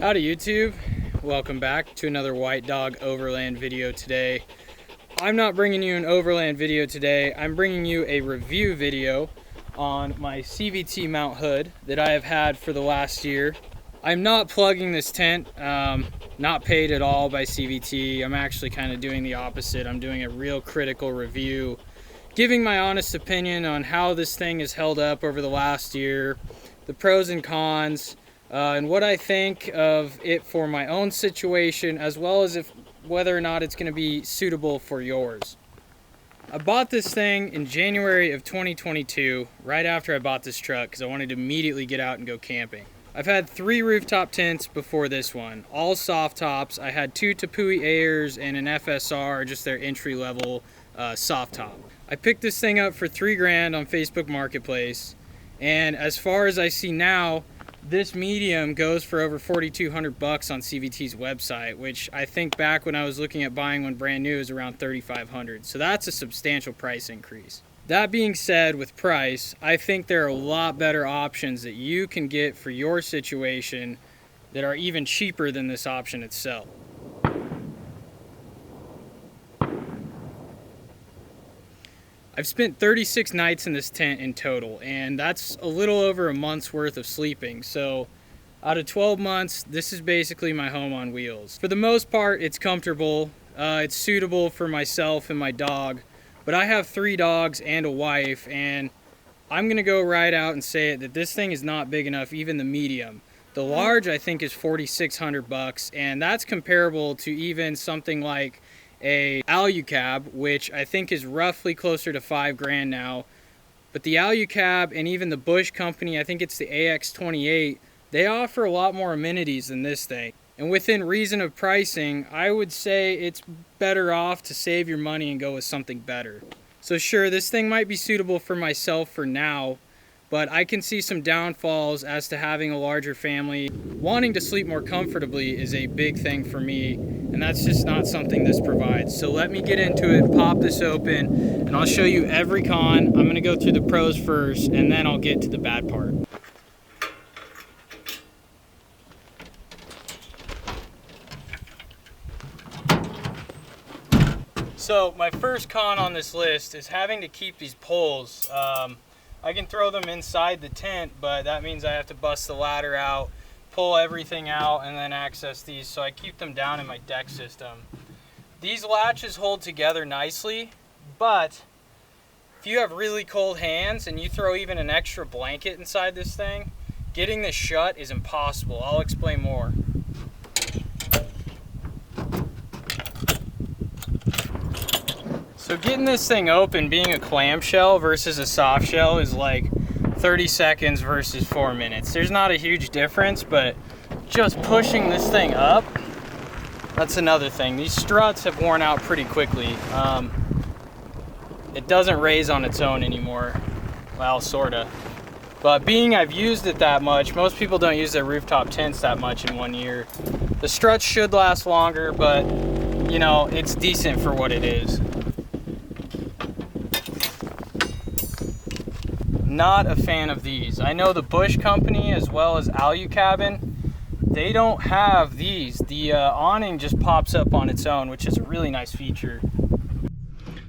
Howdy YouTube, welcome back to another White Dog Overland video today. I'm not bringing you an Overland video today, I'm bringing you a review video on my CVT mount hood that I have had for the last year. I'm not plugging this tent, not paid at all by CVT. I'm actually kind of doing the opposite. I'm doing a real critical review, giving my honest opinion on how this thing has held up over the last year, the pros and cons, and what I think of it for my own situation, as well as whether or not it's going to be suitable for yours. I bought this thing in January of 2022, right after I bought this truck, because I wanted to immediately get out and go camping. I've had 3 rooftop tents before this one, all soft tops. I had 2 Tepui Airs and an FSR, just their entry level soft top. I picked this thing up for $3 grand on Facebook Marketplace, and as far as I see now, this medium goes for over $4,200 on CVT's website, which I think back when I was looking at buying one brand new is around $3,500. So that's a substantial price increase. That being said, with price, I think there are a lot better options that you can get for your situation that are even cheaper than this option itself. I've spent 36 nights in this tent in total, and that's a little over a month's worth of sleeping. So out of 12 months, this is basically my home on wheels. For the most part, it's comfortable. It's suitable for myself and my dog, but I have 3 dogs and a wife, and I'm gonna go right out and say it that this thing is not big enough, even the medium. The large, I think, is $4,600, and that's comparable to even something like a Alucab, which I think is roughly closer to $5 grand now. But the Alucab and even the Bush company, I think it's the AX28, they offer a lot more amenities than this thing. And within reason of pricing, I would say it's better off to save your money and go with something better. So sure, this thing might be suitable for myself for now, but I can see some downfalls as to having a larger family. Wanting to sleep more comfortably is a big thing for me, and that's just not something this provides. So let me get into it, pop this open, and I'll show you every con. I'm gonna go through the pros first, and then I'll get to the bad part. So my first con on this list is having to keep these poles. I can throw them inside the tent, but that means I have to bust the ladder out, pull everything out, and then access these, so I keep them down in my deck system. These latches hold together nicely, but if you have really cold hands and you throw even an extra blanket inside this thing, getting this shut is impossible. I'll explain more. So getting this thing open, being a clamshell versus a soft shell, is like 30 seconds versus 4 minutes. There's not a huge difference, but just pushing this thing up, that's another thing. These struts have worn out pretty quickly. It doesn't raise on its own anymore. Well, sorta. But being I've used it that much, most people don't use their rooftop tents that much in 1 year. The struts should last longer, but you know, it's decent for what it is. Not a fan of these. I know the Bush company as well as Alucab, they don't have these. The awning just pops up on its own, which is a really nice feature.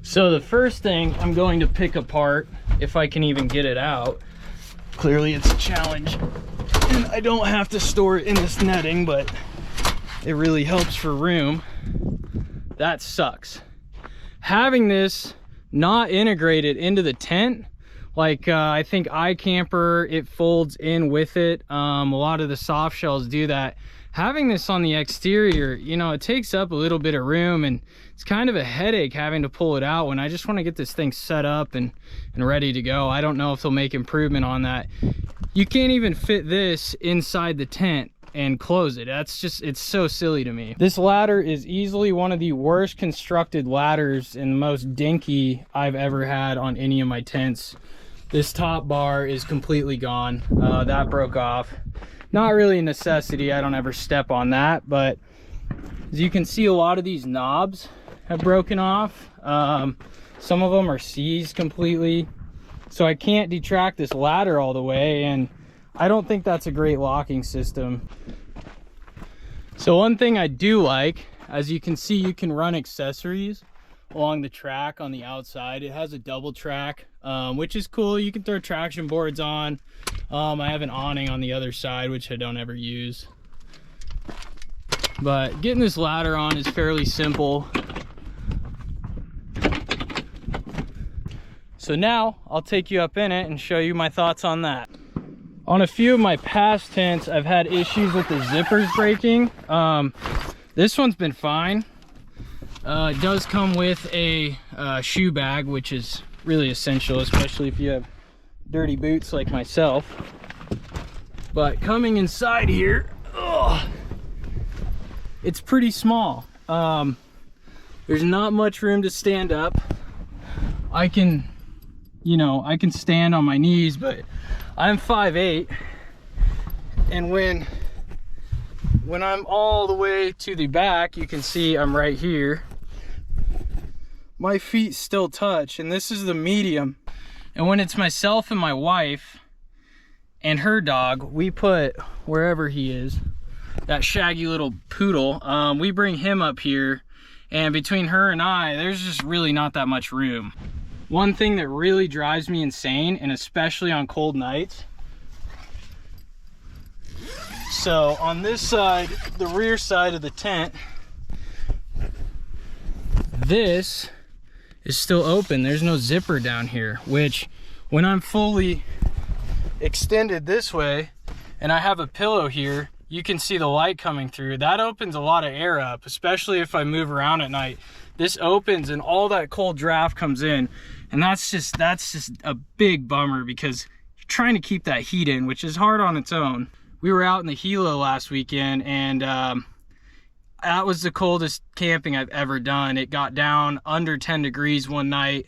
So the first thing I'm going to pick apart, if I can even get it out. Clearly it's a challenge, and I don't have to store it in this netting, but it really helps for room. That sucks. Having this not integrated into the tent, like I think iCamper, it folds in with it. A lot of the soft shells do that. Having this on the exterior, you know, it takes up a little bit of room, and it's kind of a headache having to pull it out when I just want to get this thing set up and ready to go. I don't know if they'll make improvement on that. You can't even fit this inside the tent and close it. That's just, it's so silly to me. This ladder is easily one of the worst constructed ladders and most dinky I've ever had on any of my tents. This top bar is completely gone. That broke off. Not really a necessity, I don't ever step on that, but as you can see, a lot of these knobs have broken off. Some of them are seized completely. So I can't detract this ladder all the way, and I don't think that's a great locking system. So one thing I do like, as you can see, you can run accessories along the track on the outside. It has a double track, which is cool. You can throw traction boards on. I have an awning on the other side, which I don't ever use. But getting this ladder on is fairly simple. So now I'll take you up in it and show you my thoughts on that. On a few of my past tents, I've had issues with the zippers breaking. This one's been fine. It does come with a shoe bag, which is really essential, especially if you have dirty boots like myself. But coming inside here, it's pretty small. There's not much room to stand up. I can stand on my knees, but I'm 5'8", and when I'm all the way to the back, you can see I'm right here. My feet still touch, and this is the medium. And when it's myself and my wife and her dog, we put, wherever he is, that shaggy little poodle, we bring him up here, and between her and I, there's just really not that much room. One thing that really drives me insane, and especially on cold nights, so on this side, the rear side of the tent, this is still open. There's no zipper down here, which when I'm fully extended this way and I have a pillow here, you can see the light coming through. That opens a lot of air up, especially if I move around at night. This opens and all that cold draft comes in, and that's just a big bummer because you're trying to keep that heat in, which is hard on its own. We were out in the Hilo last weekend, and that was the coldest camping I've ever done. It got down under 10 degrees one night.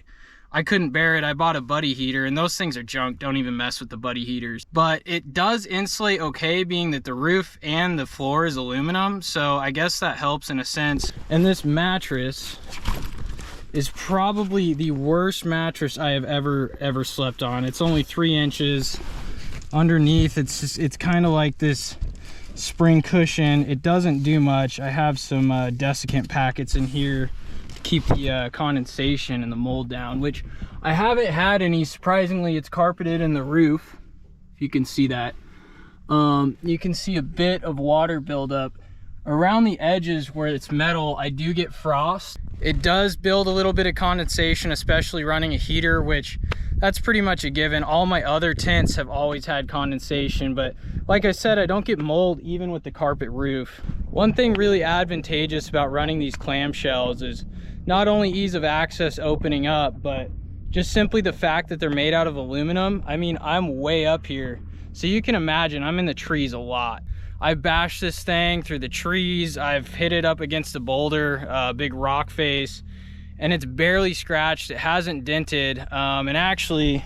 I couldn't bear it. I bought a buddy heater, and those things are junk. Don't even mess with the buddy heaters. But it does insulate okay, being that the roof and the floor is aluminum, so I guess that helps in a sense. And this mattress is probably the worst mattress I have ever slept on. It's only 3 inches. Underneath, it's kind of like this spring cushion. It doesn't do much. I have some desiccant packets in here to keep the condensation and the mold down, which I haven't had any. Surprisingly, it's carpeted in the roof, if you can see that. You can see a bit of water buildup around the edges where it's metal. I do get frost. It does build a little bit of condensation, especially running a heater, which that's pretty much a given. All my other tents have always had condensation, but like I said, I don't get mold even with the carpet roof. One thing really advantageous about running these clamshells is not only ease of access opening up, but just simply the fact that they're made out of aluminum. I mean, I'm way up here, so you can imagine I'm in the trees a lot. I've bashed this thing through the trees. I've hit it up against a boulder, a big rock face, and it's barely scratched. It hasn't dented. And actually,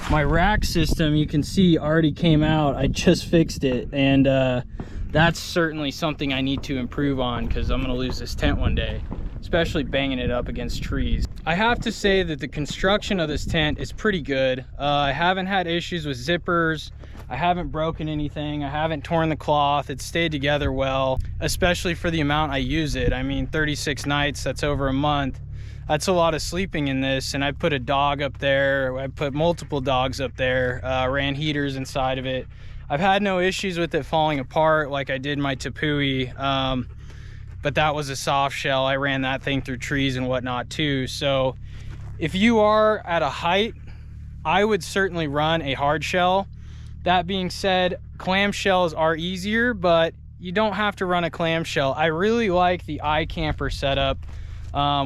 my rack system, you can see, already came out. I just fixed it, and that's certainly something I need to improve on, because I'm gonna lose this tent one day, especially banging it up against trees. I have to say that the construction of this tent is pretty good. I haven't had issues with zippers. I haven't broken anything. I haven't torn the cloth. It's stayed together well, especially for the amount I use it. I mean, 36 nights, that's over a month. That's a lot of sleeping in this. And I put a dog up there. I put multiple dogs up there, ran heaters inside of it. I've had no issues with it falling apart like I did my Tepui, but that was a soft shell. I ran that thing through trees and whatnot too. So if you are at a height, I would certainly run a hard shell. That being said, clamshells are easier, but you don't have to run a clamshell. I really like the iCamper setup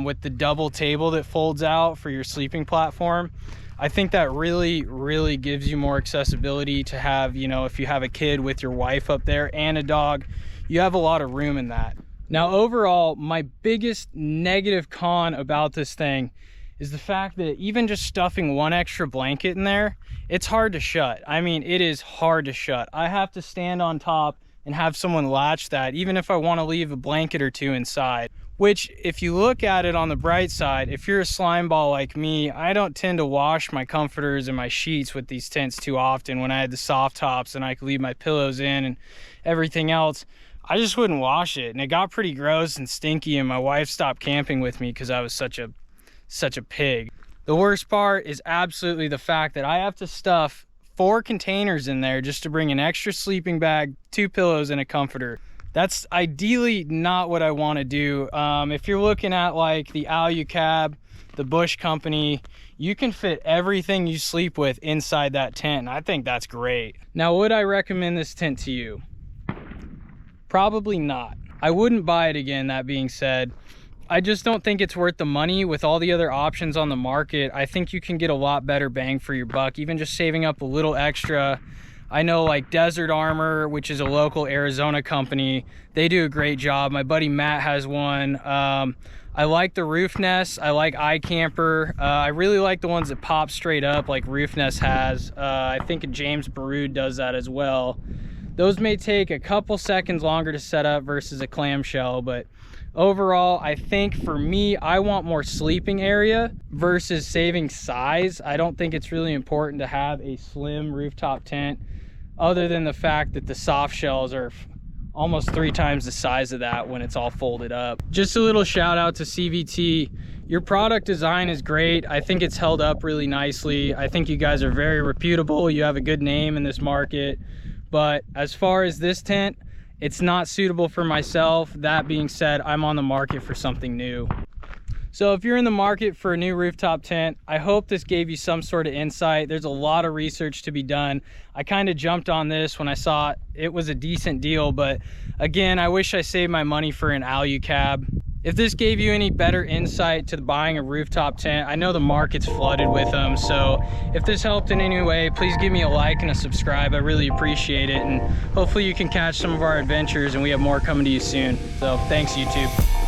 with the double table that folds out for your sleeping platform. I think that really gives you more accessibility to have, you know, if you have a kid with your wife up there and a dog, you have a lot of room in that. Now, overall, my biggest negative con about this thing is the fact that even just stuffing one extra blanket in there, it's hard to shut. I mean, it is hard to shut. I have to stand on top and have someone latch that, even if I want to leave a blanket or two inside. Which, if you look at it on the bright side, if you're a slime ball like me, I don't tend to wash my comforters and my sheets with these tents too often when I had the soft tops and I could leave my pillows in and everything else. I just wouldn't wash it, and it got pretty gross and stinky, and my wife stopped camping with me because I was such a pig. The worst part is absolutely the fact that I have to stuff 4 containers in there just to bring an extra sleeping bag, 2 pillows, and a comforter. That's ideally not what I want to do. If you're looking at like the Alucab, the Bush Company, you can fit everything you sleep with inside that tent, and I think that's great. Now, would I recommend this tent to you? Probably not. I wouldn't buy it again, that being said. I just don't think it's worth the money with all the other options on the market. I think you can get a lot better bang for your buck, even just saving up a little extra. I know like Desert Armor, which is a local Arizona company, they do a great job. My buddy Matt has one. I like the Roof Nest. I like iCamper. I really like the ones that pop straight up like Roof Nest has. I think James Baroud does that as well. Those may take a couple seconds longer to set up versus a clamshell, but overall, I think for me, I want more sleeping area versus saving size. I don't think it's really important to have a slim rooftop tent, other than the fact that the soft shells are almost 3 times the size of that when it's all folded up. Just a little shout out to CVT. Your product design is great. I think it's held up really nicely. I think you guys are very reputable. You have a good name in this market. But as far as this tent, it's not suitable for myself. That being said, I'm on the market for something new. So if you're in the market for a new rooftop tent, I hope this gave you some sort of insight. There's a lot of research to be done. I kind of jumped on this when I saw it was a decent deal, but again, I wish I saved my money for an Alucab. If this gave you any better insight to buying a rooftop tent, I know the market's flooded with them, so if this helped in any way, please give me a like and a subscribe. I really appreciate it, and hopefully you can catch some of our adventures, and we have more coming to you soon. So thanks, YouTube.